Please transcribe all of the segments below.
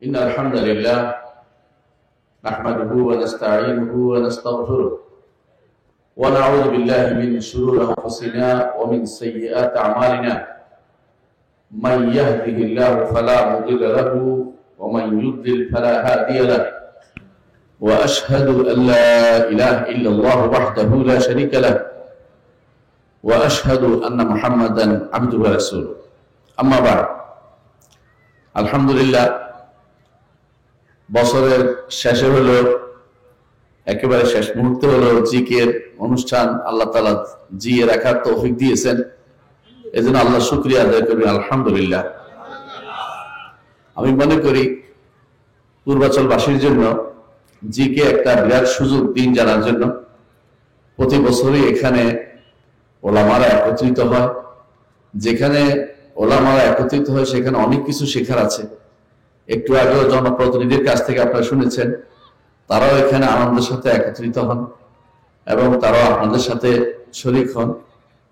إن الحمد لله نحمده ونستعينه ونستغفره ونعوذ بالله من شرور أنفسنا ومن سيئات أعمالنا من يهده الله فلا مضل له ومن يضلل فلا هادي له وأشهد أن لا إله إلا الله وحده لا شريك له وأشهد أن محمدا عبده ورسوله أما بعد الحمد لله বছরের শেষে হলো একেবারে শেষ মুহূর্তে হলো জিকের অনুষ্ঠান আল্লাহ তাআলা জিয়ে রাখার তৌফিক দিয়েছেন। এজন্য আল্লাহ শুকরিয়া আদায় করি আলহামদুলিল্লাহ। আমি মনে করি পূর্বাচলবাসীর জন্য জিকে একটা বিরাট সুযোগ দিন জানার জন্য। প্রতি বছরই এখানে ওলামারা একত্রিত হয়, যেখানে ওলামারা একত্রিত হয় সেখানে অনেক কিছু শেখার আছে। একটু আগেও জনপ্রতিনিধির কাছ থেকে আপনারা শুনেছেন, তারাও এখানে আনন্দের সাথে একত্রিত হন এবং তারাও আপনাদের সাথে শরীক হন।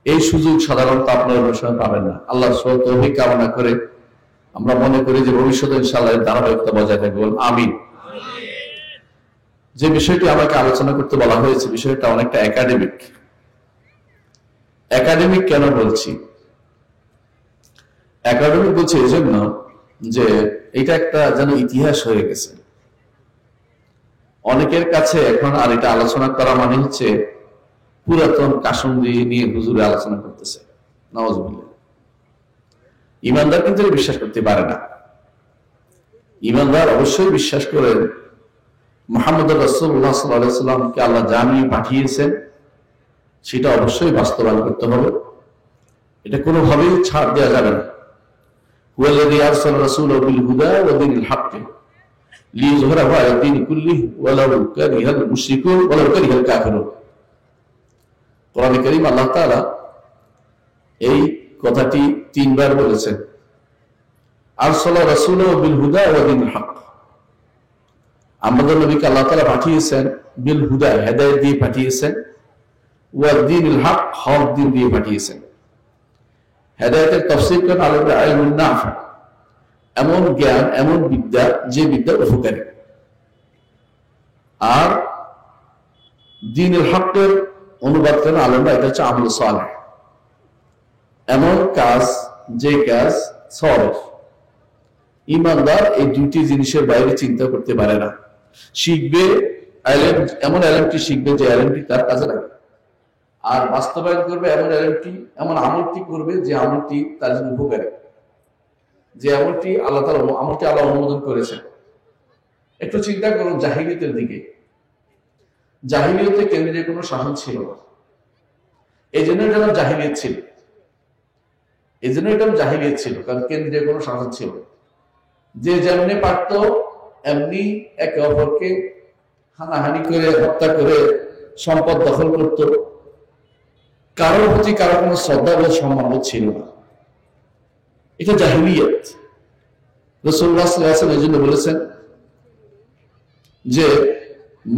এই সুযোগ সাধারণত আপনারা অনুসরণ পাবেন না। আল্লাহ তৌফিক কামনা করে আমরা মনে করি যে ভবিষ্যতে ইনশাআল্লাহ ধারাবাহিকতা বজায় থাকবে, আমিন। যে বিষয়টি আমাকে আলোচনা করতে বলা হয়েছে, বিষয়টা অনেকটা একাডেমিক। একাডেমিক কেন বলছি? একাডেমিক বলছি এই জন্য যে এটা একটা যেন ইতিহাস হয়ে গেছে অনেকের কাছে এখন। আর এটা আলোচনা করা মানে হচ্ছে পুরাতন কাসুন্দি নিয়ে হুজুরে আলোচনা করতেছে, নাউজুবিল্লাহ। ইমানদার কিন্তু বিশ্বাস করতে পারে না। ইমানদার অবশ্যই বিশ্বাস করেন মুহাম্মদ রাসূলুল্লাহ সাল্লাল্লাহু আলাইহি ওয়াসাল্লামকে আল্লাহ জানিয়ে পাঠিয়েছেন, সেটা অবশ্যই বাস্তবায়ন করতে হবে। এটা কোনোভাবেই ছাড় দেওয়া যাবে না। والذي أرسل رسوله بالهدى ودين الحق ليظهره على الدين كله ولو كره المشركون ولو كره الكافرون। কোরআনে কারীম আল্লাহ তাআলা এই কথাটি 3 বার বলেছেন। আরসালা রাসূলাহু বিল হুদা ওয়া দীনিল হক। আমাদের নবীকে আল্লাহ তাআলা পাঠিয়েছেন বিল হুদা, হেদায়েত দিয়ে পাঠিয়েছেন, ওয়া দীনিল হক, হক দিন দিয়ে পাঠিয়েছেন। হেদায়েতের তাফসীর করেন আলেমরা ইলমুন নাফি, এমন জ্ঞান, এমন বিদ্যা যে বিদ্যা উপকারী। আর দ্বীনুল হকের অনুবাদ করেন আলেমরা, এটা হচ্ছে আমল সালেহ, এমন কাজ যে কাজ সালেহ। ঈমানদার এই দুটি জিনিসের বাইরে চিন্তা করতে পারে না। শিখবে ইলম, এমন ইলমটি শিখবে যে ইলমটি তার কাজে লাগে। আর বাস্তবায়ন করবে এমন ইলমটি, এমন আমলটি করবে যে আমলটি তার জন্য উপকারী, যে আমলটি আল্লাহ তাআলা আমলটি আল্লাহ অনুমোদন করেছেন। একটু চিন্তা করুন জাহিলিয়াতের দিকে। জাহিলিয়াতে কেন্দ্রীয় কোনো শাসন ছিল না, এই জন্য এটা জাহিলিয়াত ছিল। এই জন্য এটা জাহিলিয়াত ছিল, কারণ কেন্দ্রীয় কোনো শাসন ছিল। যে যেমনি পারত এমনি একে অপরকে হানাহানি করে, হত্যা করে সম্পদ দখল করত। কারোর প্রতি কারো কোনো শ্রদ্ধা বা সম্মান ছিল না। এটা জাহিলিয়াত। রাসূলুল্লাহ সাল্লাল্লাহু আলাইহি ওয়াসাল্লাম এজন্য বলেছেন যে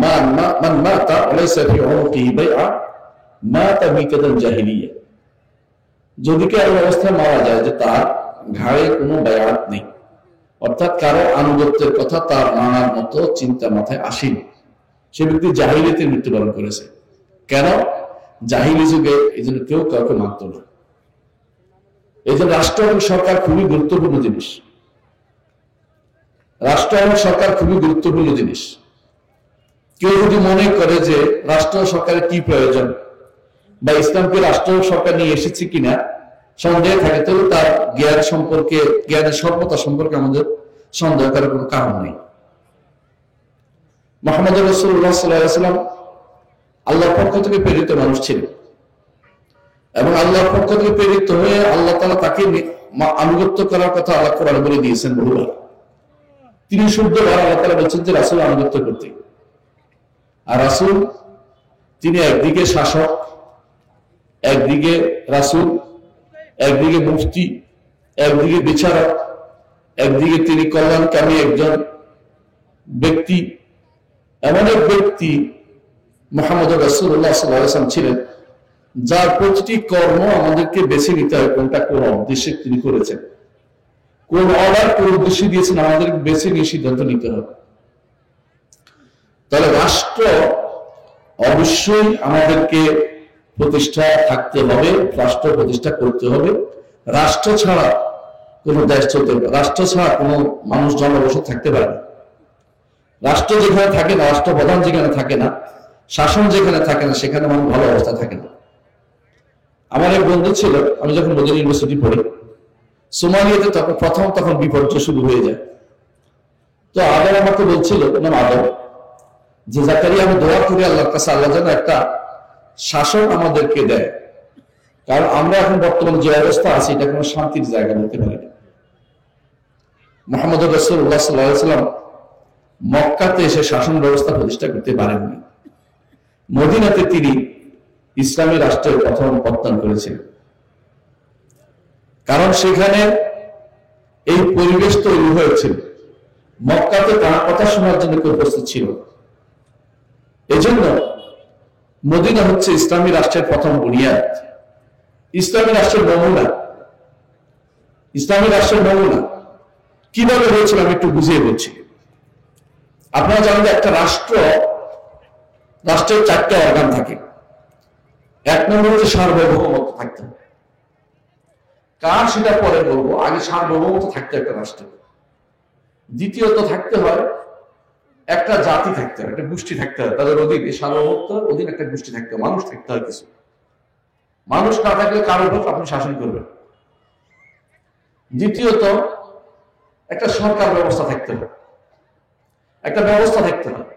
মান মাতা ওয়ালাইসা ফি উনকিহি বাইআ মাতা মিতাতাল জাহিলিয়া। যদি কারো অবস্থায় মারা যায় যে তার ঘাড়ে কোনো বায়াত নেই, অর্থাৎ কারো আনুগত্যের কথা তার মানার মতো চিন্তা মাথায় আসেনি, সে ব্যক্তি জাহিলিয়াতে মৃত্যুবরণ করেছে। কেন? জাহিলি যুগে এই জন্য কেউ কাউকে মানত না। এই জন্য রাষ্ট্র এবং সরকার খুবই গুরুত্বপূর্ণ জিনিস। রাষ্ট্র এবং সরকার খুবই গুরুত্বপূর্ণ জিনিস। কেউ যদি মনে করে যে রাষ্ট্র সরকারের কি প্রয়োজন বা ইসলামকে রাষ্ট্র সরকার নিয়ে এসেছে কিনা সন্দেহ থাকে, তাহলে তার জ্ঞান সম্পর্কে, জ্ঞানের স্বল্পতা সম্পর্কে আমাদের সন্দেহ করার কোনো কারণ নেই। মুহাম্মদ রাসূলুল্লাহ সাল্লাল্লাহু আলাইহি ওয়াসাল্লাম আল্লাহর পক্ষ থেকে প্রেরিত মানুষ ছিলেন এবং আল্লাহর পক্ষ থেকে প্রেরিত হয়ে আল্লাহ তাআলা তাকে আনুগত্য করার কথা আল্লাহ কোরআনে বলে দিয়েছেন বহুবার। তিনি শুদ্ধবার আল্লাহ তাআলা বলেছেন যে রাসূল আনুগত্য করতে। আর রাসূল তিনি একদিকে শাসক, একদিকে রাসূল, একদিকে মুফতি, একদিকে বিচারক, একদিকে তিনি কল্যাণকামী একজন ব্যক্তি। এমন এক ব্যক্তি মুহাম্মদ রাসূলুল্লাহ সাল্লাল্লাহু আলাইহি ওয়াসাল্লাম ছিলেন, যার প্রতিটি কর্ম আমাদেরকে বেছে নিতে হয় কোনটা কোন উদ্দেশ্যে তিনি করেছেন। কোন অর্ডার কোন উদ্দেশ্যে দিয়েছেন আমাদের বেছে নিয়ে সিদ্ধান্ত নিতে হবে। তাহলে রাষ্ট্র অবশ্যই আমাদেরকে প্রতিষ্ঠা থাকতে হবে, রাষ্ট্র প্রতিষ্ঠা করতে হবে। রাষ্ট্র ছাড়া কোনো দেশ চলতে পারে, রাষ্ট্র ছাড়া কোনো মানুষ জনবসত থাকতে পারে না। রাষ্ট্র যেখানে থাকে না, রাষ্ট্রপ্রধান যেখানে থাকে না, শাসন যেখানে থাকে না, সেখানে মানুষ ভালো অবস্থা থাকে না। আমার এক বন্ধু ছিল, আমি যখন মদিনা ইউনিভার্সিটি পড়ি, সোমালিয়াতে তখন বিপর্যয় শুরু হয়ে যায়। তো আদম আমাকে বলছিল, নাম আদম, যে জাকারিয়া আমি দোয়া করি আল্লাহর কাছে, আল্লাহ যেন একটা শাসন আমাদেরকে দেয়, কারণ আমরা এখন বর্তমানে যে অবস্থা আছে এটা কোনো শান্তির জায়গা বলতে পারি না। মুহাম্মদ রাসূলুল্লাহ সাল্লাল্লাহু আলাইহি ওয়াসাল্লাম মক্কাতে এসে শাসন ব্যবস্থা প্রতিষ্ঠা করতে পারেননি। মদিনাতে তিনি ইসলামী রাষ্ট্রের প্রথম প্রত্যান করেছিলেন, কারণ সেখানে এই পরিবেশ তৈরি হয়েছিল। মক্কাতে তার কথা শোনার জন্য কেউ প্রস্তুত ছিল। এজন্য মদিনা হচ্ছে ইসলামী রাষ্ট্রের প্রথম বুনিয়াদ, ইসলামী রাষ্ট্রের নমুনা। ইসলামী রাষ্ট্রের নমুনা কিভাবে হয়েছিল আমি একটু বুঝিয়ে বলছি। আপনারা জানেন যে একটা রাষ্ট্রের 4টা অর্গান থাকে। 1 নম্বর হচ্ছে সার্বভৌমত্ব থাকতে হবে। কার সেটা পরে বলবো, আগে সার্বভৌমত্ব থাকতে একটা রাষ্ট্র। দ্বিতীয়ত থাকতে হয় একটা জাতি থাকতে হয়, একটা গোষ্ঠী থাকতে হয়, তাদের অধীন, এই সার্বভৌমত্বের অধীন একটা গোষ্ঠী থাকতে হয়, মানুষ থাকতে হয় কিছু। মানুষ না থাকলে কারো উপর আপনি শাসন করবেন। দ্বিতীয়ত একটা সরকার ব্যবস্থা থাকতে হবে, একটা ব্যবস্থা থাকতে হবে,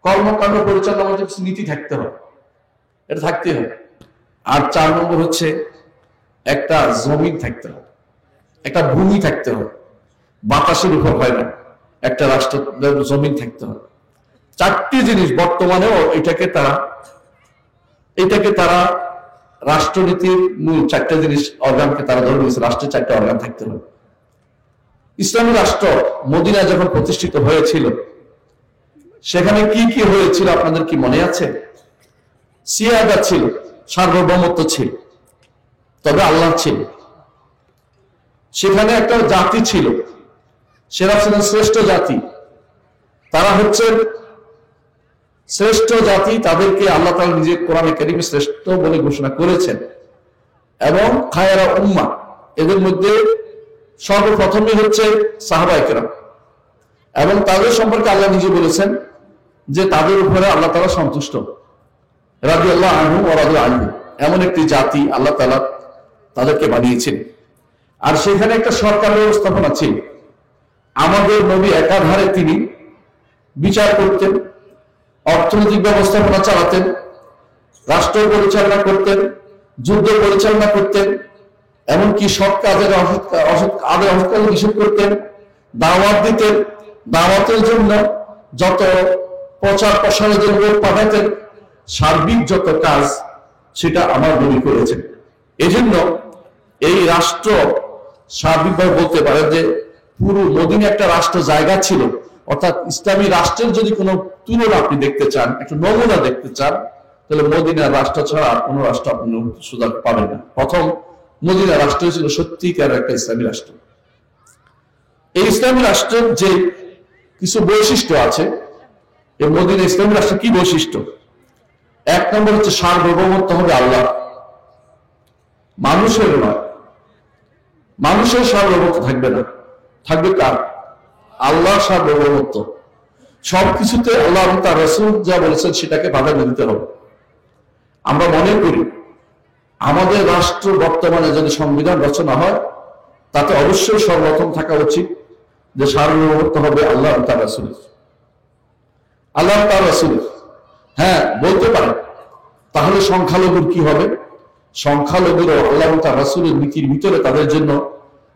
কর্মকাণ্ড পরিচালনার মধ্যে কিছু নীতি থাকতে হবে, এটা থাকতে হবে। আর 4 নম্বর হচ্ছে একটা জমিন থাকতে হবে, একটা ভূমি থাকতে হবে, বাতাসের উপর হয় না, একটা রাষ্ট্র জমিন থাকতে হবে। 4টি জিনিস বর্তমানেও এটাকে তারা রাষ্ট্রনীতির মূল 4টা জিনিস, অর্গানকে তারা ধরে নিয়েছে, রাষ্ট্রের 4টা অর্গান থাকতে হবে। ইসলামী রাষ্ট্র মদিনা যখন প্রতিষ্ঠিত হয়েছিল, সেখানে কি কি হয়েছিল আপনাদের কি মনে আছে? সিয়াদা ছিল, সার্বভৌমত্ব ছিল, তবে আল্লাহ ছিল। সেখানে একটা জাতি ছিল, সেরা ছিলেন শ্রেষ্ঠ জাতি, তারা হচ্ছেন শ্রেষ্ঠ জাতি, তাদেরকে আল্লাহ তাআলা নিজে কোরআনে কারীমে শ্রেষ্ঠ বলে ঘোষণা করেছেন। এবং খায়রা উম্মাহ, এদের মধ্যে সর্বপ্রথমই হচ্ছে সাহাবায়ে কেরাম, এবং তাদের সম্পর্কে আল্লাহ নিজে বলেছেন যে তাদের উপরে আল্লাহ তাআলা সন্তুষ্ট, রাদিয়াল্লাহু আনহু ওয়া রাদু আনহু। এমন একটি জাতি আল্লাহ তাআলা তাদেরকে বানিয়েছেন। আর সেখানে একটা সরকার ব্যবস্থাপনা ছিল। আমাদের নবী একাধারে তিনি বিচার করতেন, অর্থনৈতিক ব্যবস্থাপনা চালাতেন, রাষ্ট্র পরিচালনা করতেন, যুদ্ধ পরিচালনা করতেন, এমনকি সৎ কাজের অসৎ কাজ নিষেধ করতেন, দাওয়াত দিতেন, দাওয়াতের জন্য যত প্রচার প্রসারের জন্য পাঠাতেন, সার্বিক যত কাজ সেটা আমার নবী করেছেন। এজন্য এই রাষ্ট্র সার্বিকভাবে বলতে পারে যে পুরো মদিনা একটা রাষ্ট্র জায়গা ছিল। অর্থাৎ ইসলামী রাষ্ট্রের যদি কোনো তুলনা আপনি দেখতে চান, একটা নমুনা দেখতে চান, তাহলে মদিনার রাষ্ট্র ছাড়া আর কোনো রাষ্ট্র আপনি সুযোগ পাবেন না। প্রথম মদিনা রাষ্ট্র ছিল সত্যিকার একটা ইসলামী রাষ্ট্র। এই ইসলামী রাষ্ট্রের যে কিছু বৈশিষ্ট্য আছে, এই মদিনা ইসলামী রাষ্ট্রের কি বৈশিষ্ট্য? 1 নম্বর হচ্ছে সার্বভৌমত্ব হবে আল্লাহ, মানুষের নয়। মানুষের সার্বভৌমত্ব থাকবে না, থাকবে কার? আল্লাহর সার্বভৌমত্ব। সবকিছুতে আল্লাহ এবং তার রাসূল যা বলেছেন সেটাকে প্রাধান্য দিতে হবে। আমরা মনে করি আমাদের রাষ্ট্র বর্তমানে যদি সংবিধান রচনা হয়, তাতে অবশ্যই সর্বপ্রথম থাকা উচিত যে সার্বভৌমত্ব হবে আল্লাহ এবং তার রাসূলের। আল্লাহ তার রাসূলের, হ্যাঁ বলতে পারেন, তাহলে সংখ্যালঘুর কি হবে? সংখ্যালঘুর আল্লাহ এবং তার রাসূলের নীতির ভিতরে তাদের জন্য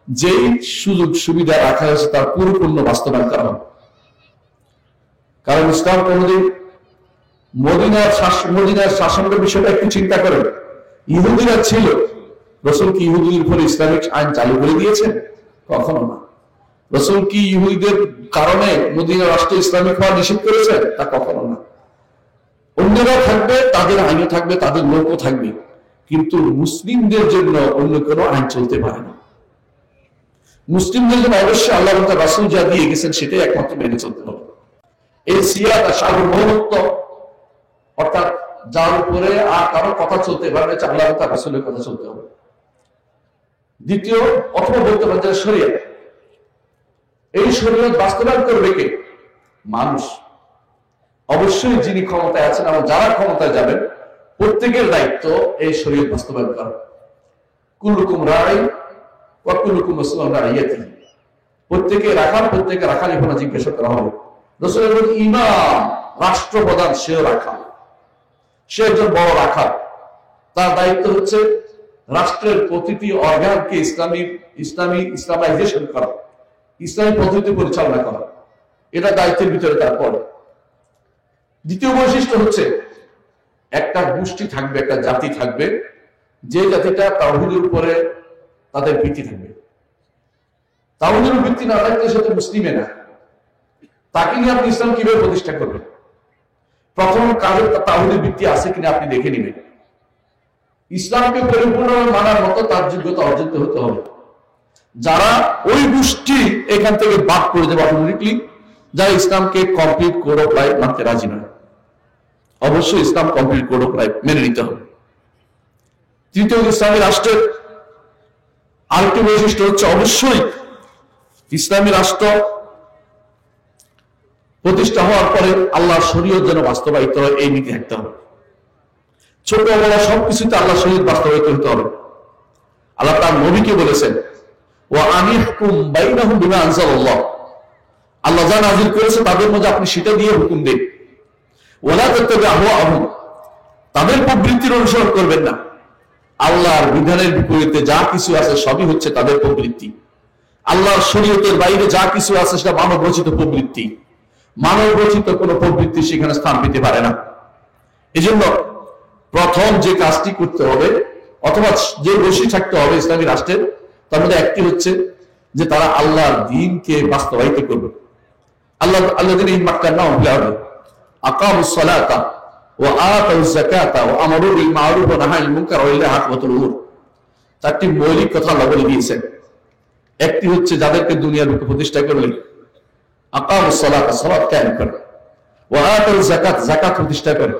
যেই সুযোগ সুবিধা রাখা হয়েছে তার পরিপূর্ণ বাস্তবায়ন করা হবে। কারণ ইসলাম কোনদিন মদিনার শাসনের বিষয়টা একটু চিন্তা করেন। ইহুদিরা ছিল, রাসূল কি ইহুদিদের উপর ইসলামিক আইন চালু করে দিয়েছেন? কখনো না। রাসূল কি ইহুদিদের কারণে মদিনা রাষ্ট্র ইসলামিক হওয়া নিষেধ করেছেন? তা কখনো না। অন্যরা থাকবে, তাদের আইনও থাকবে, তাদের লোকও থাকবে, কিন্তু মুসলিমদের জন্য অন্য কোনো আইন চলতে পারে না। মুসলিমদের জন্য অবশ্যই আল্লাহ এবং তার রাসূল যা দিয়ে গেছেন সেটাই একমাত্র মেনে চলতে হবে। এই সিয়াদা সার্বভৌমত্ব, অর্থাৎ যার উপরে আর কারো কথা চলতে পারবে, আল্লাহ এবং তার রাসূলের কথা চলতে হবে। দ্বিতীয়, অথবা বলতে পারেন যে শরীয়ত, এই শরীয়ত বাস্তবায়ন করবে কে? মানুষ। অবশ্যই যিনি ক্ষমতায় আছেন এবং যারা ক্ষমতায় যাবেন প্রত্যেকের দায়িত্ব এই শরীয়ত বাস্তবায়ন করা। কুল্লুকুম রাঈন ওয়া কুল্লুকুম মাসউলুন আন রাইয়াতিহি, প্রত্যেকে রাখাল, প্রত্যেকে রাখালি হোনা জিজ্ঞাসা করা হবে। রাসূলের বলেন ইমাম, রাষ্ট্রপ্রধান সেও রাখাল, সে একজন বড় রাখাল। তার দায়িত্ব হচ্ছে রাষ্ট্রের প্রতিটি অর্গানকে ইসলামাইজেশন করা, ইসলামী পদ্ধতি পরিচালনা করা, এটা দায়িত্বের ভিতরে তার পড়ে। দ্বিতীয় বৈশিষ্ট্য হচ্ছে একটা গোষ্ঠী থাকবে, একটা জাতি থাকবে, যে জাতিটা তাওহীদের উপরে তাদের ভিত্তি থাকবে। তাওহীদের ভিত্তি না থাকলে সে তো মুসলিমে না। তাকে নিয়ে আপনি ইসলাম কিভাবে প্রতিষ্ঠা করবেন? প্রথম কাজে তাওহীদের ভিত্তি আছে কিনা আপনি দেখে নেবেন। ইসলামকে পরিপূর্ণভাবে মানার মতো তার যোগ্যতা অর্জিত হতে হবে। যারা ওই গোষ্ঠী এখান থেকে বাদ করে দেবে অটোমেটিকলি, যারা ইসলামকে কমপ্লিট কোড অফ লাইফ মানতে রাজি নয়। অবশ্যই ইসলাম কমপ্লিট কোড অফ লাইফ মেনে নিতে হবে। তৃতীয়, ইসলামী রাষ্ট্রের আরেকটি বৈশিষ্ট্য হচ্ছে অবশ্যই ইসলামী রাষ্ট্র প্রতিষ্ঠা হওয়ার পরে আল্লাহর শরীয়ত যেন বাস্তবায়িত হয়, এই নীতি থাকতে হবে। ছোট বড় সবকিছুতে আল্লাহ শরীয়ত বাস্তবায়িত হতে হবে। আল্লাহ তার নবীকে বলেছেন ওয়া আনিহকুম বাইনাহুম বিমা আনজালাল্লাহ, আল্লাহ যা নাযিল করেছে তাদের মধ্যে আপনি সেটা দিয়ে হুকুম দিন। ওয়ালা তাত্তাবিউ আহওয়াহুম, তাদের প্রবৃত্তির অনুসরণ করবেন না। আল্লাহর বিধানের বিপরীতে যা কিছু আছে সবই হচ্ছে তাদের প্রবৃত্তি। আল্লাহর শরীয়তের বাইরে যা কিছু আছে সেটা মানব রচিত প্রবৃত্তি। মানব রচিত কোনো প্রবৃত্তি সেখানে স্থান পেতে পারে না। এজন্য প্রথম যে কাজটি করতে হবে অথবা যে বৈশিষ্ট্য থাকতে হবে ইসলামী রাষ্ট্রের, তার মধ্যে একটি হচ্ছে যে তারা আল্লাহর দ্বীনকে বাস্তবায়িত করবে। আল্লাযীনা ইন মাক্কানাহুম ফিল আরদি আকামুস সালাতা ওয়া আতাউয যাকাতা ওয়া আমারু বিল মা'রুফ ওয়া নাহাউ আনিল মুনকার ওয়া লিল্লাহি আকিবাতুল উমুর। চারটি মৌলিক কথা আল্লাহ বলে দিয়েছেন। একটি হচ্ছে যাদেরকে দুনিয়ার বুকে প্রতিষ্ঠা করলে আকামুস সালাতা, সালাত কায়েম করে, ওয়া আতাউয যাকাত, যাকাত প্রতিষ্ঠা করে,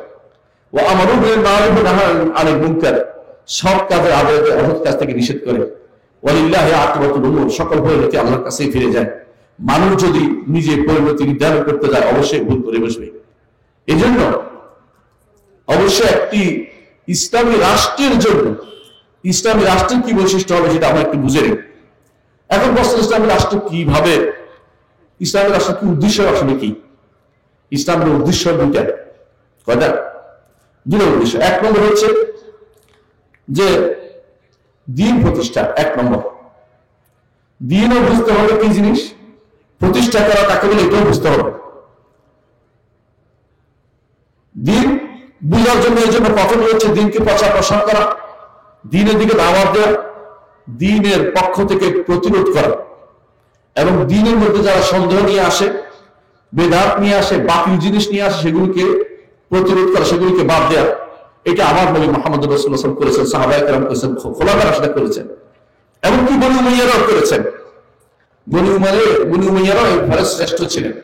ওয়া আমারু বিল মা'রুফ ওয়া নাহাউ আনিল মুনকার, সৎ কাজের আদেশ অসৎ কাজ থেকে নিষেধ করে, ওয়া লিল্লাহি আকিবাতুল উমুর, সকল পরিণতি আল্লাহর কাছেই ফিরে যায়। মানুষ যদি নিজে পরিণতি নির্ধারণ করতে যায় অবশ্যই ভুল করে বসবে। এজন্য অবশ্যই একটি ইসলামী রাষ্ট্রের জন্য ইসলামী রাষ্ট্রের কি বৈশিষ্ট্য হবে সেটা আমরা একটু বুঝে নিই। এখন প্রশ্ন, ইসলামী রাষ্ট্র কিভাবে, ইসলামী রাষ্ট্র কি উদ্দেশ্য আসলে কি? ইসলামের উদ্দেশ্য দুইটা, কয়টা? দুটো উদ্দেশ্য। এক নম্বর হচ্ছে যে দ্বীন প্রতিষ্ঠা। এক নম্বর, দ্বীনও বুঝতে হবে কি জিনিস, প্রতিষ্ঠা করা কাকে বলে এটাও বুঝতে হবে। দ্বীন বুঝার জন্য এই জন্য প্রথমে হচ্ছে দ্বীনকে প্রচার প্রসার করা, দ্বীনের দিকে দাওয়াত দেওয়া, দ্বীনের পক্ষ থেকে প্রতিরোধ করা, এবং দ্বীনের মধ্যে যারা সন্দেহ নিয়ে আসে, বেদাত নিয়ে আসে, বাতিল জিনিস নিয়ে আসে, সেগুলিকে প্রতিরোধ করা, সেগুলিকে বাদ দেওয়া। এটা আমার নবী মুহাম্মদ রাসূলুল্লাহ সাল্লাল্লাহু আলাইহি ওয়াসাল্লাম করেছেন, সাহাবায়ে কেরাম করেছেন, খোলাফায়ে রাশিদিন করেছেন, এমনকি বনী উমাইয়ারাও করেছেন। বনী উমাইয়ারাও এই ব্যাপারে শ্রেষ্ঠ ছিলেন,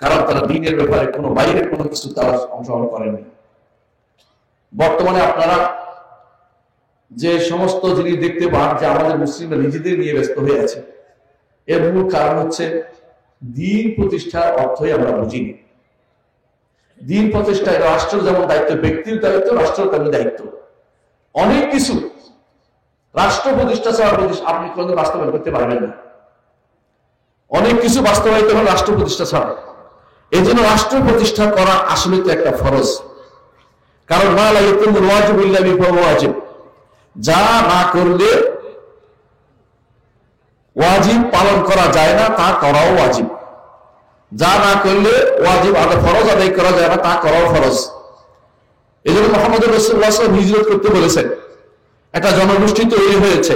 কারণ তারা দ্বীনের ব্যাপারে কোনো বাইরের কোনো কিছু তারা অংশগ্রহণ করেননি। বর্তমানে আপনারা যে সমস্ত জিনিস দেখতে পান যে আমাদের মুসলিমরা নিজেদের নিয়ে ব্যস্ত হয়ে আছে, এর মূল কারণ হচ্ছে দ্বীন প্রতিষ্ঠার অর্থই আমরা বুঝিনি। দ্বীন প্রতিষ্ঠায় রাষ্ট্রের যেমন দায়িত্ব, ব্যক্তির দায়িত্ব, রাষ্ট্রের তেমন দায়িত্ব। অনেক কিছু রাষ্ট্র প্রতিষ্ঠা ছাড়া আপনি কোনো বাস্তবায়ন করতে পারবেন না। অনেক কিছু বাস্তবায়িত হবে রাষ্ট্র প্রতিষ্ঠা ছাড়া। এই জন্য রাষ্ট্র প্রতিষ্ঠা করা আসলে তো একটা ফরজ। কারণ মা লা ইয়াকুমুল ওয়াজিবু ইল্লা বিহি ফাহুয়া ওয়াজিব, যা না করলে ওয়াজিব পালন করা যায় না তা করাও ওয়াজিব, যা না করলে ওয়াজিব ফরজ আদায় করা যায় না তা করাও ফরজ। এই জন্য মুহাম্মদ রাসূলুল্লাহ সাল্লাল্লাহু আলাইহি ওয়াসাল্লাম হিজরত করতে বলেছেন। একটা জনগোষ্ঠী তৈরি হয়েছে,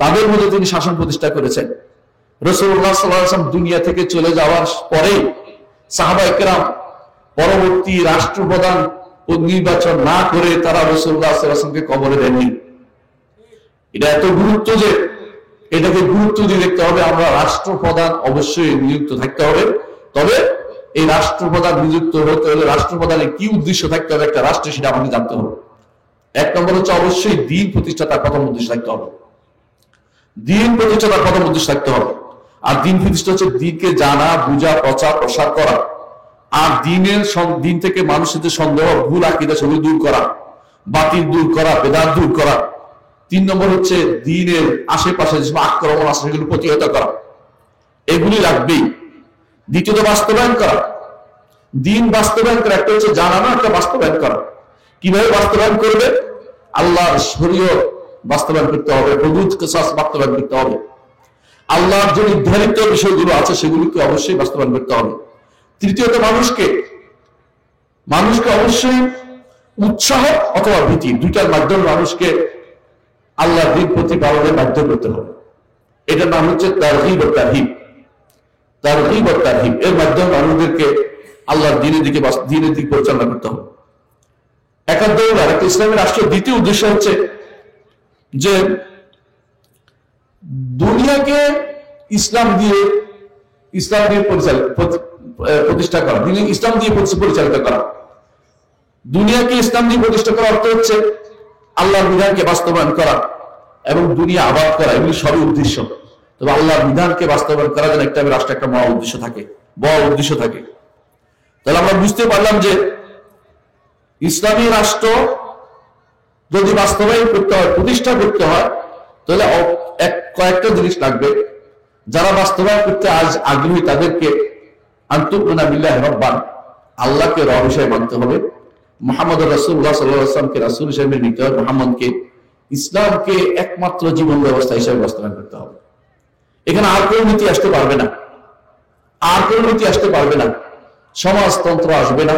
তাদের মধ্যে তিনি শাসন প্রতিষ্ঠা করেছেন। রাসূলুল্লাহ সাল্লাল্লাহু আলাইহি ওয়াসাল্লাম দুনিয়া থেকে চলে যাওয়ার পরেই সাহাবায়ে কেরাম পরবর্তী রাষ্ট্রপ্রধান নির্বাচন না করে তারা রাসূলুল্লাহ সাল্লাল্লাহু আলাইহি ওয়াসাল্লামকে কবরে দেননি। এটা এত গুরুত্ব যে এটাকে গুরুত্ব দিয়ে দেখতে হবে। আমরা রাষ্ট্রপ্রধান অবশ্যই নিযুক্ত থাকতে হবে, তবে এই রাষ্ট্রপ্রধান নিযুক্ত হতে হলে রাষ্ট্রপ্রধানের কি উদ্দেশ্য থাকতে হবে একটা রাষ্ট্রে, সেটা আমাকে জানতে হবে। এক নম্বর হচ্ছে অবশ্যই দিন প্রতিষ্ঠা তার প্রথম উদ্দেশ্য থাকতে হবে। দিন প্রতিষ্ঠা তার প্রথম উদ্দেশ্য থাকতে হবে। আর দিন প্রতিষ্ঠা হচ্ছে দিনকে জানা, বুঝা, প্রচার প্রসার করা, আর দিন থেকে মানুষের যে সন্দেহ, ভুল আকীদা সেগুলো দূর করা, বাতিল দূর করা, বেদাত দূর করা। 3 নম্বর হচ্ছে দিনের আশেপাশে যেসব আক্রমণ আছে সেগুলো প্রতিহত করা, এগুলি রাখবেই। দ্বিতীয়ত বাস্তবায়ন করা, দিন বাস্তবায়ন করা। একটা হচ্ছে জানানো, একটা বাস্তবায়ন করা। কিভাবে বাস্তবায়ন করবে? আল্লাহর শরীয়ত বাস্তবায়ন করতে হবে, হুদুদ কিসাস বাস্তবায়ন করতে হবে, আল্লাহর যে নির্ধারিত বিষয়গুলো আছে সেগুলিকে অবশ্যই বাস্তবায়ন করতে হবে। তৃতীয়ত মানুষকে অবশ্যই উৎসাহ অথবা ভীতি, দুইটার মাধ্যমে মানুষকে আল্লাহর দিন প্রতিপালনে বাধ্য করতে হবে। এটার নাম হচ্ছে তারগীব ও তারহিব। তারগীব ও তারহিব এর মাধ্যমে মানুষদেরকে আল্লাহর দিনের দিকে পরিচালনা করতে হবে। একান্তর একটা ইসলামী রাষ্ট্রের দ্বিতীয় উদ্দেশ্য হচ্ছে যে দুনিয়াকে ইসলাম দিয়ে প্রতিষ্ঠা করা, ইসলাম দিয়ে পরিচালিত করা। দুনিয়াকে ইসলাম দিয়ে প্রতিষ্ঠা করা অর্থ হচ্ছে আল্লাহর বিধানকে বাস্তবায়ন করা এবং দুনিয়া আবাদ করা, এগুলি সবই উদ্দেশ্য। তবে আল্লাহর বিধানকে বাস্তবায়ন করার জন্য একটা রাষ্ট্রের একটা বড় উদ্দেশ্য থাকে। তাহলে আমরা বুঝতে পারলাম যে ইসলামী রাষ্ট্র যদি বাস্তবায়ন করতে হয়, প্রতিষ্ঠা করতে হয়, তাহলে কয়েকটা জিনিস লাগবে। যারা বাস্তবায়ন করতে আজ আগ্রহী তাদেরকে আনতুমিনা বিল্লাহি রাব্বান, আল্লাহকে রব হিসেবে মানতে হবে, মুহাম্মদ রাসূলুল্লাহ সাল্লাল্লাহু আলাইহি ওয়াসাল্লামকে রাসূল হিসেবে নিতে হবে, মুহাম্মদকে ইসলামকে একমাত্র জীবন ব্যবস্থা হিসেবে বাস্তবায়ন করতে হবে। এখানে আর কোনো নীতি আসতে পারবে না, সমাজতন্ত্র আসবে না,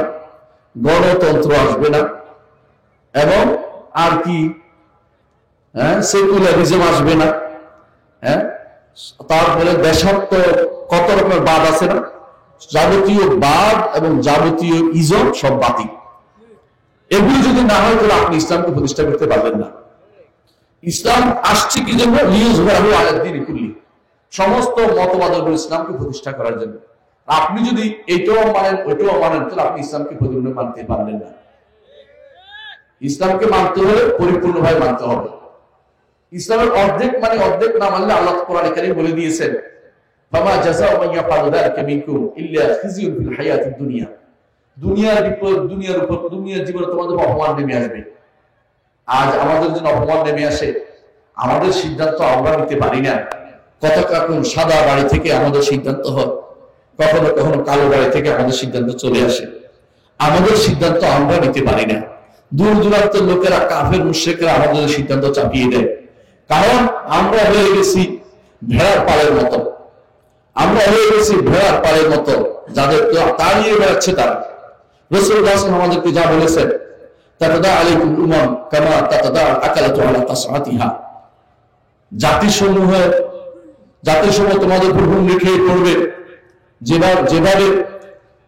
গণতন্ত্র আসবে না, এবং আর কি সেকুলারিজম আসবে না। তারপরে দেশাত্ম কত রকমের বাদ আছে না, যাবতীয় বাদ এবং যাবতীয় ইজম সব বাতিল। এগুলি যদি না হয় তাহলে আপনি ইসলামকে প্রতিষ্ঠা করতে পারবেন না। ইসলাম আসছে কি জন্য? লিইয়ুযহিরাহু আলাদ দীনি কুল্লি, সমস্ত মতবাদের উপর ইসলামকে প্রতিষ্ঠা করার জন্য। আপনি যদি এটাও মানেন ওইটাও মানেন তাহলে আপনি ইসলামকে পরিপূর্ণ মানতে পারবেন না। ইসলামকে মানতে হলে পরিপূর্ণভাবে মানতে হবে। ইসলামের অর্ধেক মানে অর্ধেক না মানলে আল্লাহ কোরআনে কারীমে বলে দিয়েছেন, ফামা জাযাউ মান ইয়াফআলু যালিকা মিনকুম ইল্লা খিজিয়ুন ফিল হায়াতিদ দুনিয়া। দুনিয়ার জীবনে তোমাদের অপমান নেমে আসবে। আজ আমাদের জন্য অপমান নেমে আসে, আমাদের সিদ্ধান্ত আমরা নিতে পারি না। কখনো সাদা বাড়ি থেকে আমাদের সিদ্ধান্ত হয়, কখনো কখনো কালো বাড়ি থেকে আমাদের সিদ্ধান্ত চলে আসে। আমাদের সিদ্ধান্ত আমরা নিতে পারি না। দূর দূরান্তের লোকেরা, কাফের মুশরিকরা আমাদের সিদ্ধান্ত চাপিয়ে দেয়। কারণ আমরা হয়ে গেছি ভেড়ার পালের মতো, যাদের তাড়িয়ে বেড়াচ্ছে তারা। রাসূলুল্লাহ আমাদেরকে যা বলেছেন, তাতাদা আলাইকুম উমাম কামা তাতাদা আকালাতু আলা কাসআতিহা, জাতিসমূহ তোমাদের উপর হুমড়ি খেয়ে পড়বে যেভাবে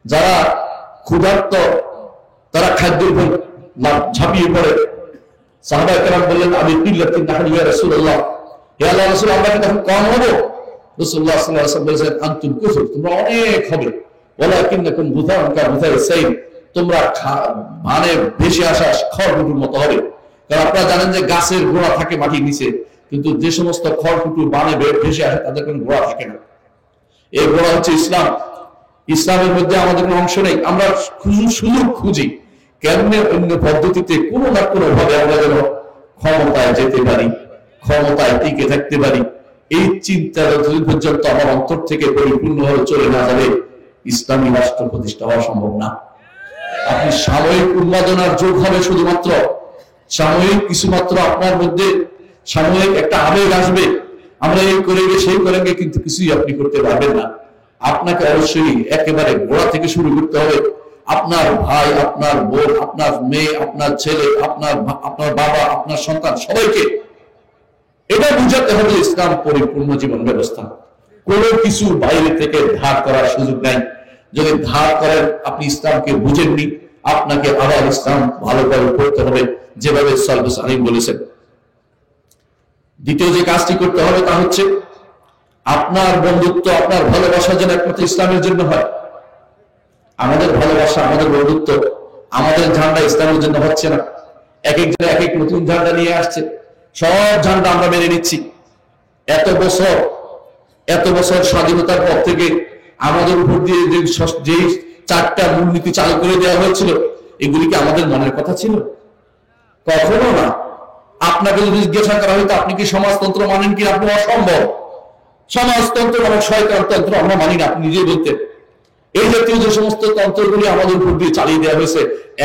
যারা ক্ষুধার্ত তারা খাদ্যের উপর ঝাঁপিয়ে পড়ে। সাহাবায়ে কেরাম বললেন, আমি কিল্লাতিন নাহনু ইয়া রাসূলুল্লাহ, হে আল্লাহর রাসূল, আমরা কি তখন কম হব? রাসূলুল্লাহ সাল্লাল্লাহু আলাইহি ওয়াসাল্লাম বলেছেন, আনতুম কুসুর, তোমরা অনেক হবে, ওয়ালাকিন্নাকুম গুথাউন কাগুথাইস সাইল, তোমরা মানে ভেসে আসা খড়কুটোর মতো হবে। কারণ আপনারা জানেন যে গাছের গোড়া থাকে মাটির নিচে, কিন্তু যে সমস্ত খড়কুটো বানে ভেসে আসে তাদের কোনো গোড়া থাকে না। এই গোড়া হচ্ছে ইসলাম। ইসলামের মধ্যে আমাদের কোনো অংশ নেই। আমরা সুযোগ খুঁজি কেমনে অন্য পদ্ধতিতে কোনো না কোনো ভাবে আমরা যেন ক্ষমতায় যেতে পারি, ক্ষমতায় টিকে থাকতে পারি। এই চিন্তা যতদিন পর্যন্ত আমার অন্তর থেকে পরিপূর্ণভাবে চলে না যাবে, ইসলামী রাষ্ট্র প্রতিষ্ঠা হওয়া সম্ভব না। আপনি সাময়িক উন্মাদনার যোগ হবে, শুধুমাত্র সাময়িক কিছুমাত্র আপনার মধ্যে সাময়িক একটা আবেগ আসবে, আমরা এই করে গিয়ে সেই করেন গিয়ে, কিন্তু কিছুই আপনি করতে পারবেন না। আপনাকে অবশ্যই একেবারে গোড়া থেকে শুরু করতে হবে। আপনার ভাই, আপনার বোন, আপনার মেয়ে, আপনার ছেলে, আপনার বাবা, আপনার সন্তান, সবাইকে এটা বুঝাতে হবে ইসলাম পরিপূর্ণ জীবন ব্যবস্থা। কোনো কিছু বাইরে থেকে ধার করার সুযোগ নাই। যদি ধার করেন, আপনি ইসলামকে বুঝেননি, আপনাকে আবার ইসলাম ভালোভাবে পড়তে হবে, যেভাবে সালফুস আলিম বলেছেন। দ্বিতীয় যে কাজটি করতে হবে তা হচ্ছে আপনার বন্ধুত্ব, আপনার ভালোবাসা যেন একমাত্র ইসলামের জন্য হয়। আমাদের ভালোবাসা, আমাদের বন্ধুত্ব, আমাদের ঝান্ডা ইসলামের জন্য হচ্ছে না। এক একজন এক এক নতুন ঝান্ডা নিয়ে আসছে, সব ঝান্ডা আমরা মেনে নিচ্ছি। এত বছর স্বাধীনতার পর থেকে আমাদের উপর দিয়ে যে 4টা মূলনীতি চালু করে দেওয়া হয়েছিল, এগুলি কি আমাদের মনের কথা ছিল? কখনো না। আপনাকে যদি জিজ্ঞাসা করা হয়তো আপনি কি সমাজতন্ত্র মানেন কি, আপনি অসম্ভব। সমাজতন্ত্র এবং শয়তানতন্ত্র আমরা মানি না, আপনি নিজেই বলতেন। এই জাতীয় যে সমস্ত তন্ত্রগুলি আমাদের উপর দিয়ে চালিয়ে দেওয়া হয়েছে,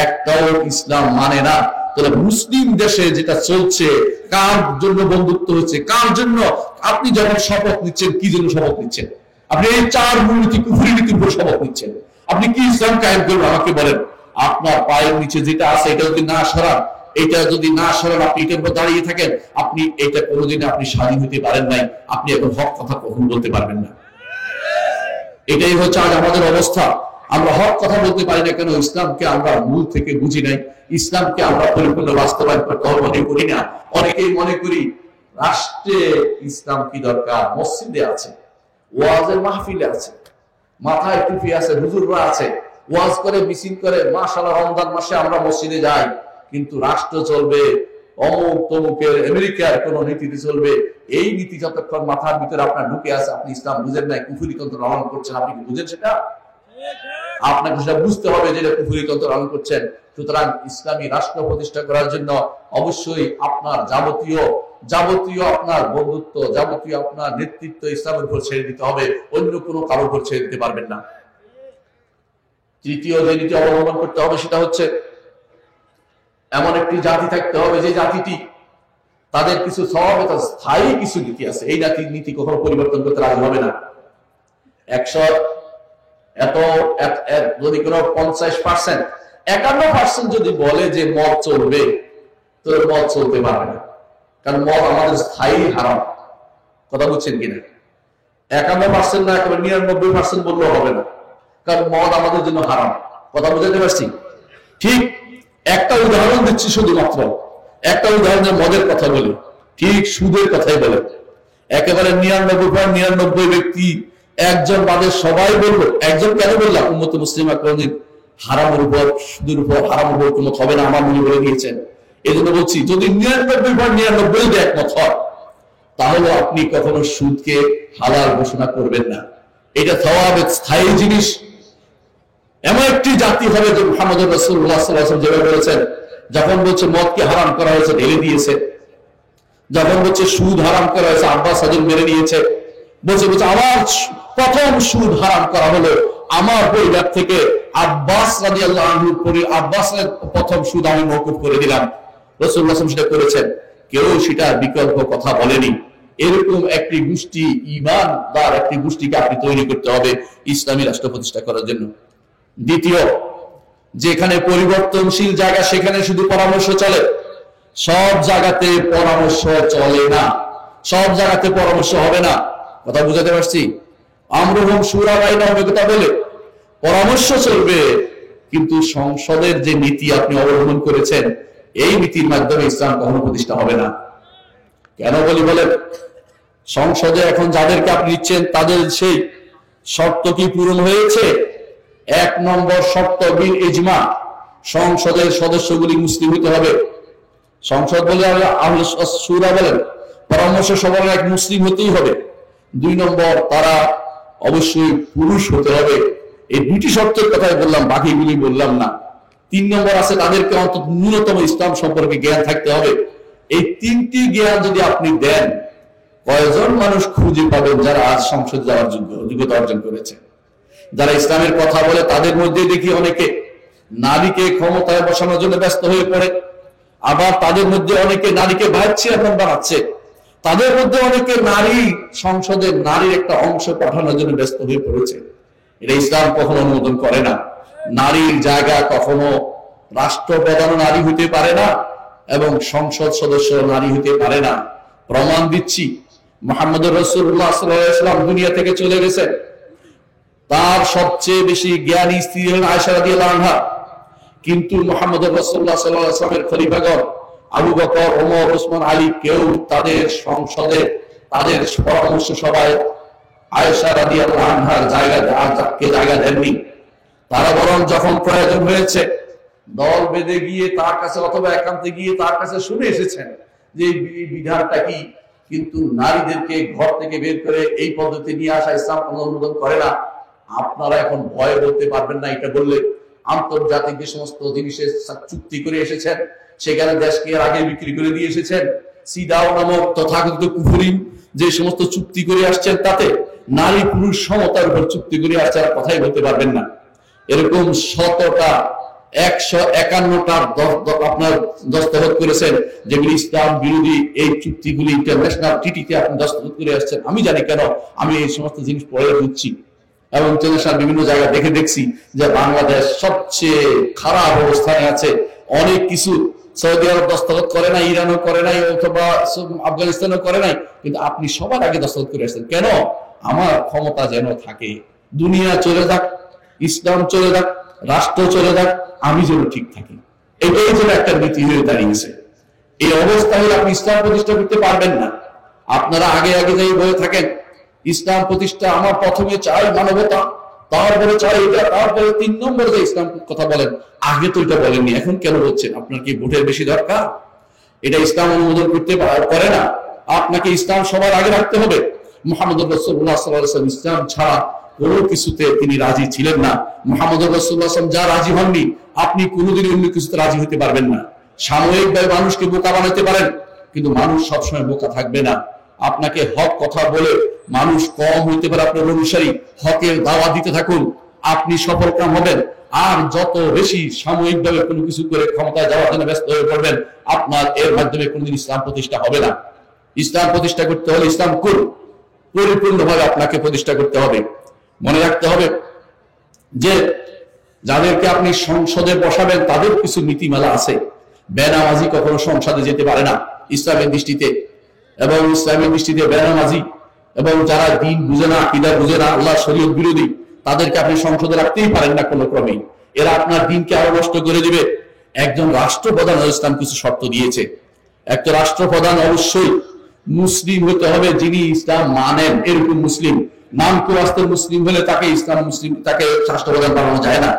একটাও ইসলাম মানে না। তাহলে মুসলিম দেশে যেটা চলছে, কার জন্য বন্ধুত্ব হচ্ছে, কার জন্য আপনি যখন শপথ নিচ্ছেন, কি জন্য শপথ নিচ্ছেন? আপনি এই 4 মূলনীতি কুফরি নীতির উপর শপথ নিচ্ছেন। আপনি কি ইসলাম কায়েম করবেন আমাকে বলেন? আপনার পায়ের নিচে যেটা আছে এটা যদি না সরান, আপনি এটার উপর দাঁড়িয়ে থাকেন, আপনি এটা কোনোদিন আপনি স্বাধীন হতে পারেন নাই। আপনি এখন হক কথা কখন বলতে পারবেন না। এটাই হচ্ছে আজ আমাদের অবস্থা। আমরা হক কথা বলতে পারি না কেন? ইসলামকে আমরা মূল থেকে বুঝি নাই, ইসলামকে আমরা পরিপূর্ণ বাস্তবায়ন করতে মনে করি না। অনেকেই মনে করি রাষ্ট্রে ইসলাম কি দরকার? মসজিদে আছে, ওয়াজের মাহফিলে আছে, মাথায় টুপি আছে, হুজুররা আছে, ওয়াজ করে, মিছিল করে, মাশাআল্লাহ রমজান মাসে আমরা মসজিদে যাই, কিন্তু রাষ্ট্র চলবে অমুক তমুকের আমেরিকার কোন নীতিতে চলবে। এই নীতি যতক্ষণ মাথার ভিতরে আপনার ঢুকে আছে, আপনি ইসলাম বুঝেন নাই, কুফরি তন্ত্র লালন করছেন। আপনি কি বুঝেন সেটা? আপনাকে সেটা বুঝতে হবে যে এটা কুফরি তন্ত্র লালন করছেন। সুতরাং ইসলামী রাষ্ট্র প্রতিষ্ঠা করার জন্য অবশ্যই আপনার যাবতীয় আপনার বন্ধুত্ব, যাবতীয় আপনার নেতৃত্ব ইসলামের উপর ছেড়ে দিতে হবে, অন্য কোনো কারোর উপর ছেড়ে দিতে পারবেন না। তৃতীয় যে নীতি অবলম্বন করতে হবে সেটা হচ্ছে এমন একটি জাতি থাকতে হবে যে জাতিটি, তাদের কিছু স্থায়ী কিছু নীতি আছে, এই নীতি কখনো পরিবর্তন করতে রাজি হবে না। 51% যদি বলে যে মদ চলবে, তো মদ চলতে পারবে না, কারণ মদ আমাদের স্থায়ী হারাম। কথা বুঝছেন কিনা? 51% না, একেবারে 99% বললেও হবে না, কারণ মদ আমাদের জন্য হারাম। কথা বুঝাতে পারছি? ঠিক একটা উদাহরণ দিচ্ছি, শুধুমাত্র একটা উদাহরণের মদের কথা বলি, ঠিক সুদের কথাই বলে। একেবারে 99.99 ব্যক্তি, একজন বাদে সবাই বলবো। একজন কেন বললাম? উম্মত মুসলিমা কোনদিন হারামের উপর, সুদের উপর, হারামের উপর কোনো হবে না, আমার মনে বলে দিয়েছেন। এই জন্য বলছি, যদি 99.99 একমত হয়, তাহলে আপনি কখনো সুদকে হালাল ঘোষণা করবেন না। এটা সওয়াবের স্থায়ী জিনিস। এমন একটি জাতি হবে যে মুহাম্মদ রাসূলুল্লাহ সাল্লাল্লাহু আলাইহি ওয়াসাল্লাম যেভাবে বলেছেন, যখন বলছে মদকে হারাম করা হয়েছে ঢেলে দিয়েছে, যখন বলছে সুদ হারাম করা হয়েছে আব্বাস হাজুর মেরে নিয়েছে, বলছে আমার প্রথম সুদ হারাম করা হলো আমার পরিবার থেকে, আব্বাস রাদিয়াল্লাহু আনহুর আব্বাসের প্রথম সুদ আমি মওকুফ করে দিলাম। রাসূলুল্লাহ সাল্লাল্লাহু আলাইহি ওয়াসাল্লাম সেটা করেছেন, কেউ সেটা বিকল্প কথা বলেনি। এরকম একটি গোষ্ঠী, ঈমানদার একটি গোষ্ঠীকে আপনি তৈরি করতে হবে ইসলামী রাষ্ট্র প্রতিষ্ঠা করার জন্য। দ্বিতীয়, যেখানে পরিবর্তনশীল জায়গা সেখানে শুধু পরামর্শ চলে, সব জায়গাতে পরামর্শ চলে না, সব জায়গাতে পরামর্শ হবে না। কথা বুঝাতে পারছি? আমরুহুম শুরা বাইনাহুম কথা বলে পরামর্শ চলবে, কিন্তু সংসদের যে নীতি আপনি অবলম্বন করেছেন, এই নীতির মাধ্যমে ইসলাম কখনো প্রতিষ্ঠা হবে না। কেন বলি বলেন? সংসদে এখন যাদেরকে আপনি নিচ্ছেন, তাদের সেই শর্ত কি পূরণ হয়েছে? 1 নম্বর শর্ত বিল ইজমা, সংসদের সদস্যগুলি মুসলিম হতে হবে। সংসদ বলে আহলে শুরা বলেন, পরামর্শ সবার এক মুসলিম হতেই হবে। 2 নম্বর, তারা অবশ্যই পুরুষ হতে হবে। এই 2টি শর্তের কথাই বললাম, বাকিগুলি বললাম না। 3 নম্বর আছে, তাদেরকে অন্তত ন্যূনতম ইসলাম সম্পর্কে জ্ঞান থাকতে হবে। এই 3টি জ্ঞান যদি আপনি দেন, কয়জন মানুষ খুঁজে পাবেন যারা আজ সংসদ যাওয়ার যোগ্যতা অর্জন করেছে? যারা ইসলামের কথা বলে তাদের মধ্যে দেখি অনেকে নারীকে ক্ষমতায় বসানোর জন্য ব্যস্ত হয়ে পড়ে, আবার তাদের মধ্যে অনেকে নারীকে ভাইস চেয়ারম্যান বানাচ্ছে, তাদের মধ্যে অনেকে নারী সংসদের নারীর একটা অংশ পাঠানোর জন্য ব্যস্ত হয়ে পড়েছে। এটা ইসলাম কখনো অনুমোদন করে না। নারীর জায়গা কখনো রাষ্ট্রপ্রধান নারী হতে পারে না এবং সংসদ সদস্য নারী হতে পারে না। প্রমাণ দিচ্ছি, মুহাম্মদ রাসূলুল্লাহ সাল্লাল্লাহু আলাইহি ওয়াসাল্লাম দুনিয়া থেকে চলে গেছেন, তার সবচেয়ে বেশি জ্ঞানী স্ত্রী হলেন আয়েশা রাদিয়াল্লাহু আনহা, কিন্তু মুহাম্মদ রাসূলুল্লাহ সাল্লাল্লাহু আলাইহি ওয়াসাল্লামের খলিফাগণ আবু বকর, ওমর, ওসমান, আলী কেউ তাদের সংসদে তাদের পরামর্শ সভায় আয়েশা রাদিয়াল্লাহু আনহার জায়গা দেননি। তারা বরং যখন প্রয়োজন হয়েছে দল বেঁধে গিয়ে তার কাছে অথবা একান্তে গিয়ে তার কাছে শুনে এসেছেন যে এই বিধানটা কি। কিন্তু নারীদেরকে ঘর থেকে বের করে এই পদ্ধতি নিয়ে আসা ইসলাম অনুমোদন করে না। আপনারা এখন ভয় বলতে পারবেন না এটা বললে। আন্তর্জাতিক যে সমস্ত জিনিসের চুক্তি করে এসেছেন সেখানে দেশকে আগে বিক্রি করে দিয়ে এসেছেন। সিদাও নামক তথাকথিত কুফরি যে সমস্ত চুক্তি করে আসছেন তাতে নারী পুরুষ সমতার উপর চুক্তি করে আসছে, কথাই বলতে পারবেন না। এরকম 100টা 151টা আপনার দস্তখত করেছেন যেগুলি ইসলাম বিরোধী। এই চুক্তিগুলি ইন্টারন্যাশনাল ট্রিটিতে আপনি দস্তখত করে আসছেন। আমি জানি কেন, আমি এই সমস্ত জিনিস পড়ে বুঝছি এবং ইন্টারন্যাশনাল বিভিন্ন জায়গায় দেখছি যে বাংলাদেশ সবচেয়ে খারাপ অবস্থানে আছে। অনেক কিছু সৌদি আরব দস্তখত করে নাই, ইরানও করে নাই, অথবা আফগানিস্তানও করে নাই, কিন্তু আপনি সবার আগে দস্তখত করে আসছেন কেন? আমার ক্ষমতা যেন থাকে, দুনিয়া চলে যাক, ইসলাম চলে যাক, রাষ্ট্র চলে যাক, আমি যেন ঠিক থাকি, এটাই যেন একটা নীতি হয়ে দাঁড়িয়েছে। এই অবস্থা হলে আপনি ইসলাম প্রতিষ্ঠা করতে পারবেন না। আপনারা আগে আগে যাই বলে থাকেন ইসলাম প্রতিষ্ঠা, আমার প্রথমে চাই মানবতা, তারপরে চাই এটা, তারপরে 3 নম্বরে যে ইসলাম কথা বলেন। আগে তো এটা বলেননি, এখন কেন বলছেন? আপনার কি ভোটের বেশি দরকার? এটা ইসলাম অনুমোদন করতে পারে না। আপনাকে ইসলাম সবার আগে রাখতে হবে। মুহাম্মদুর রাসূলুল্লাহ সাল্লাল্লাহু আলাইহি ওয়াসাল্লাম ইসলাম ছাড়া কোনো কিছুতে তিনি রাজি ছিলেন না। মুহাম্মদুর রাসূলুল্লাহ সাল্লাল্লাহু আলাইহি ওয়াসাল্লাম যা রাজি হননি, আপনি কোনোদিন অন্য কিছুতে রাজি হতে পারবেন না। সাময়িকভাবে মানুষকে বোকা বানাতে পারেন, কিন্তু মানুষ সবসময় বোকা থাকবে না। আপনাকে হক কথা বলে মানুষ কম হইতে পারে আপনার অনুসারী, হকের দাওয়া দিতে থাকুন, আপনি সফলকাম হবেন। আর যত বেশি সাময়িকভাবে কোনো কিছু করে ক্ষমতায় যাওয়ার জন্য ব্যস্ত হয়ে পড়বেন, আপনার এর মাধ্যমে কোনোদিন ইসলাম প্রতিষ্ঠা হবে না। ইসলাম প্রতিষ্ঠা করতে হলে ইসলাম পরিপূর্ণভাবে আপনাকে প্রতিষ্ঠা করতে হবে। মনে রাখতে হবে যে যাদেরকে আপনি সংসদে বসাবেন তাদের কিছু নীতিমালা আছে। বেনামাজি কখনো সংসদে যেতে পারে না ইসলামের দৃষ্টিতে, এবং ইসলামের দৃষ্টিতে বেনামাজি এবং যারা দিন বুঝে না, আকীদা বুঝে না, আল্লাহ শরীয়ত বিরোধী, তাদেরকে আপনি সংসদে রাখতেই পারেন না কোনো ক্রমেই। এরা আপনার দিনকে আরো নষ্ট করে দিবে। একজন রাষ্ট্রপ্রধান ইসলাম কিছু শর্ত দিয়েছে। একটা রাষ্ট্রপ্রধান অবশ্যই মুসলিম হতে হবে, যিনি ইসলাম মানেন এরকম মুসলিম। নাম কুরাস্তের মুসলিম হলে তাকে ইসলাম মুসলিম, তাকে রাষ্ট্রপ্রধান বানানো যায় না।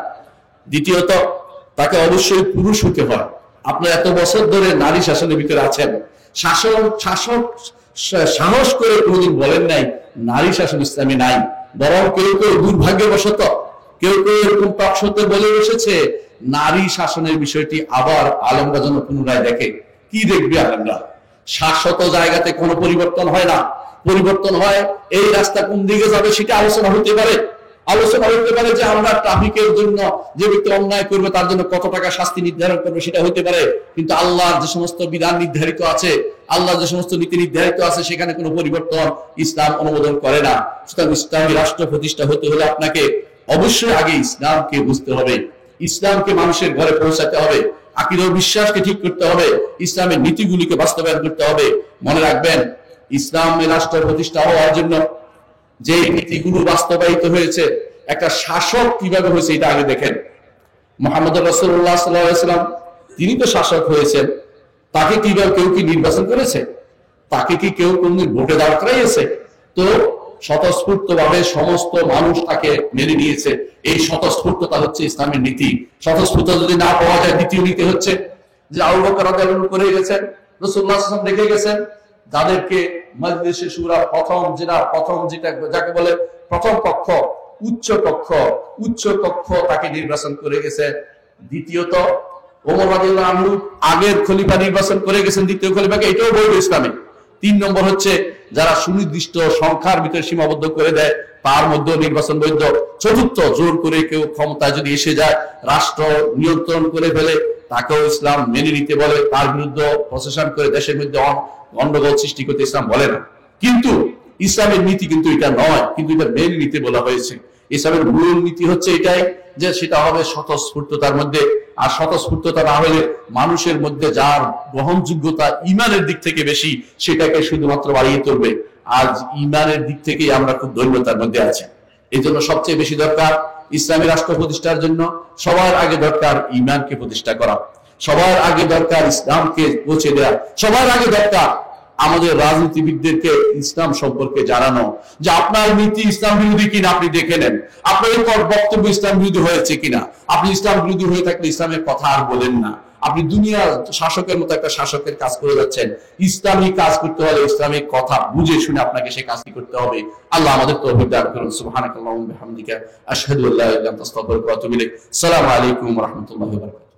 দ্বিতীয়ত, তাকে অবশ্যই পুরুষ হতে হয়। আপনার এত বছর ধরে নারী শাসনের ভিতরে আছেন, শাসক সাহস করে কোনদিন বলেন নাই নারী শাসন ইসলামে নাই। বরং কেউ কেউ দুর্ভাগ্যবশত কেউ কেউ এরকম টকশোতে বলে এসেছে নারী শাসনের বিষয়টি আবার আলেমরা যেন পুনরায় দেখে। কি দেখবে আলেমরা? শাশ্বত জায়গাতে কোনো পরিবর্তন হয় না। পরিবর্তন হয় এই রাস্তা কোন দিকে যাবে সেটা আলোচনা হতে পারে। আলোচনা হতে পারে যে আমরা ট্রাফিকের জন্য যে ব্যক্তি অন্যায় করবে তার জন্য কত টাকা শাস্তি নির্ধারণ করবে, সেটা হতে পারে। কিন্তু আল্লাহর যে সমস্ত বিধান নির্ধারিত আছে, আল্লাহর যে সমস্ত নীতি নির্ধারিত আছে, সেখানে কোনো পরিবর্তন ইসলাম অনুমোদন করে না। সুতরাং ইসলামী রাষ্ট্র প্রতিষ্ঠা হতে হলে আপনাকে অবশ্যই আগে ইসলামকে বুঝতে হবে, ইসলামকে মানুষের ঘরে পৌঁছাতে হবে, আকীদা ও বিশ্বাসকে ঠিক করতে হবে, ইসলামের নীতিগুলিকে বাস্তবায়ন করতে হবে। মনে রাখবেন, ইসলামের রাষ্ট্র প্রতিষ্ঠা হওয়ার জন্য যে নীতিগুলো বাস্তবায়িত হয়েছে, একটা শাসক কিভাবে হয়েছে এটা আগে দেখেন। মুহাম্মদ রাসূলুল্লাহ সাল্লাল্লাহু আলাইহি ওয়াসাল্লাম তিনি তো শাসক হয়েছেন, তাকে কিভাবে কেউ কি নির্বাচন করেছে? তাকে কি কেউ কোনদিন ভোটে দাঁড় করাইছে? তো স্বতঃস্ফূর্তভাবে সমস্ত মানুষ তাকে মেনে নিয়েছে। এই স্বতঃস্ফূর্ততা হচ্ছে ইসলামের নীতি। স্বতঃস্ফূর্ত যদি না পাওয়া যায়, দ্বিতীয় নীতি হচ্ছে যে আবু বকর রাদিয়াল্লাহু আনহু করে গেছেন, রাসূলুল্লাহ সাল্লাল্লাহু আলাইহি ওয়াসাল্লাম দেখে গেছেন, যাদেরকে মজলিসে শুরা প্রথম যেটা যাকে বলে প্রথম কক্ষ, উচ্চ কক্ষ তাকে নির্বাচন করে গেছে। দ্বিতীয়ত ওমর রাদিয়াল্লাহু আনহু আগের খলিফা নির্বাচন করে গেছেন দ্বিতীয় খলিফাকে, এটাও বৈধ ইসলামে। 3 নম্বর হচ্ছে যারা সুনির্দিষ্ট সংখ্যার ভিতরে সীমাবদ্ধ করে দেয় তার মধ্যে নির্বাচন বৈধ। চতুর্থ, জোর করে কেউ ক্ষমতায় যদি এসে যায়, রাষ্ট্র নিয়ন্ত্রণ করে ফেলে, তাকেও ইসলাম মেনে নিতে বলে, তার বিরুদ্ধে প্রশাসন করে দেশের মধ্যে গন্ডগোল সৃষ্টি করতে ইসলাম বলে না। কিন্তু ইসলামের নীতি কিন্তু এটা নয়, কিন্তু এটা মেনে নিতে বলা হয়েছে। ইসলামের মূল নীতি হচ্ছে এটাই যে সেটা হবে স্বতঃস্ফূর্ততার মধ্যে। আর স্বতঃস্ফূর্ততা না হলে মানুষের মধ্যে যার গ্রহণযোগ্যতা ইমানের দিক থেকে বেশি, সেটাকে শুধুমাত্র বাড়িয়ে তুলবে। আজ ইমানের দিক থেকেই আমরা খুব দৈন্যতার মধ্যে আছি। এই জন্য সবচেয়ে বেশি দরকার ইসলামী রাষ্ট্র প্রতিষ্ঠার জন্য সবার আগে দরকার ইমানকে প্রতিষ্ঠা করা। সবার আগে দরকার ইসলামকে পৌঁছে দেওয়া, সবার আগে দরকার আমাদের রাজনীতিবিদদেরকে ইসলাম সম্পর্কে জানানো, যে আপনার নীতি ইসলাম বিরোধী কিনা আপনি দেখে নেন, আপনার বক্তব্য ইসলাম বিরোধী হয়েছে কিনা। আপনি ইসলাম বিরোধী হয়ে থাকলে ইসলামের কথা আর বলেন না। আপনি দুনিয়ার শাসকের মতো একটা শাসকের কাজ করে যাচ্ছেন। ইসলামী কাজ করতে হলে ইসলামিক কথা বুঝে শুনে আপনাকে সেই কাজটি করতে হবে। আল্লাহ আমাদের তৌফিক দান করুন। সুবহানাকাল্লাহুম্মা ওয়া বিহামদিকা আশহাদু আল্লা ইলাহা ইল্লা আনতা আস্তাগফিরুকা ওয়া আতুবু ইলাইক। আসসালামু আলাইকুম ওয়া রাহমাতুল্লাহি ওয়া বারাকাতুহু।